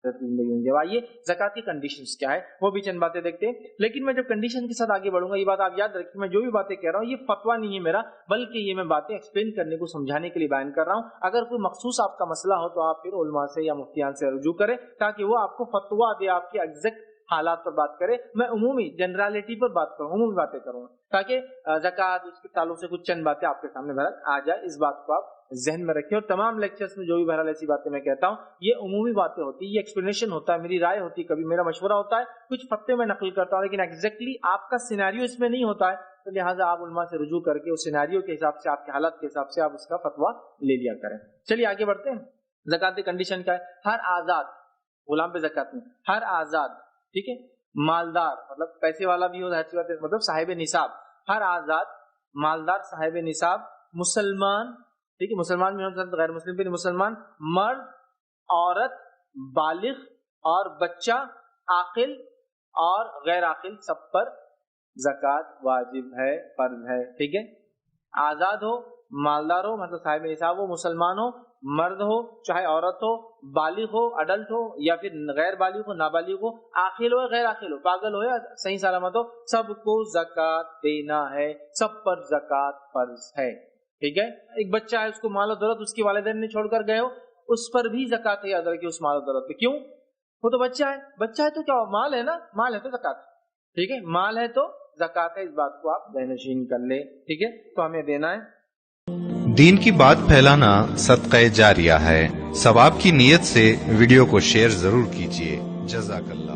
आखिरत की जिंदगी में। जब आइए ज़कात की कंडीशंस क्या है वो भी चंद बातें देखते हैं, लेकिन मैं जब कंडीशन के साथ आगे बढ़ूंगा, ये बात आप याद रखिए, मैं जो भी बातें कह रहा हूँ ये फतवा नहीं है मेरा, बल्कि ये मैं बातें एक्सप्लेन करने को, समझाने के लिए बयान कर रहा हूँ। अगर कोई मखसूस आपका मसला हो तो आप फिर उलमा से या मुफ्तियान से रुजू करें, ताकि वो आपको फतवा दे, आपके एग्जैक्ट हालात पर बात करे। मैं उमूमी जनरलिटी पर बात करूँ, उमूमी बातें करूँगा, ताकि ज़कात उसके ताल्लुक से कुछ चंद बातें आपके सामने बहरहाल आ जाए। इस बात को आप जहन में रखिए। और तमाम लेक्चर्स में जो भी बहरहाल ऐसी बातें मैं कहता हूँ ये उमूमी बातें होती है, ये एक्सप्लेनेशन होता है, मेरी राय होती है, कभी मेरा मशवरा होता है, कुछ फतवे में नकल करता हूँ, लेकिन एग्जैक्टली आपका सिनेरियो इसमें नहीं होता है। तो लिहाजा आप उलमा से रुजू करके उस सिनेरियो के हिसाब से, आपके हालात के हिसाब से आप उसका फतवा ले लिया करें। चलिए आगे बढ़ते हैं। ज़कात की कंडीशन क्या है? हर आजाद गुलाम पे ज़कात नहीं, हर आजाद, ठीक है, मालदार मतलब पैसे वाला भी हो, मतलब साहिब निसाब, हर आजाद मालदार साहिब निसाब, मुसलमान, ठीक है, मुसलमान भी हो, गैर मुस्लिम भी नहीं, मुसलमान, मर्द, औरत, बालिग और बच्चा, आकिल और गैर आकिल, सब पर ज़कात वाजिब है, फर्ज है, ठीक है। आजाद हो, मालदार हो मतलब साहिब निसाब हो, मुसलमान हो, मर्द हो चाहे औरत हो, बालिग हो अडल्ट हो या फिर गैर बालिग हो नाबालिग हो, आखिल हो या गैर आखिल हो, पागल हो या सही सलामत हो, सबको ज़कात देना है, सब पर ज़कात फर्ज है, ठीक है। एक बच्चा है, उसको माल और दौलत उसके वालिदैन ने छोड़कर गए हो, उस पर भी ज़कात है, याद रखिए उस माल और दौलत पे। क्यों? वो तो बच्चा है, बच्चा है तो क्या माल है ना, माल है तो ज़कात, ठीक है, माल है तो ज़कात है, इस बात को आप ज़हननशीन कर ले, ठीक है। तो हमें देना है। दीन की बात फैलाना सदक़े जारिया है। सवाब की नीयत से वीडियो को शेयर जरूर कीजिए। जज़ाकल्लाह।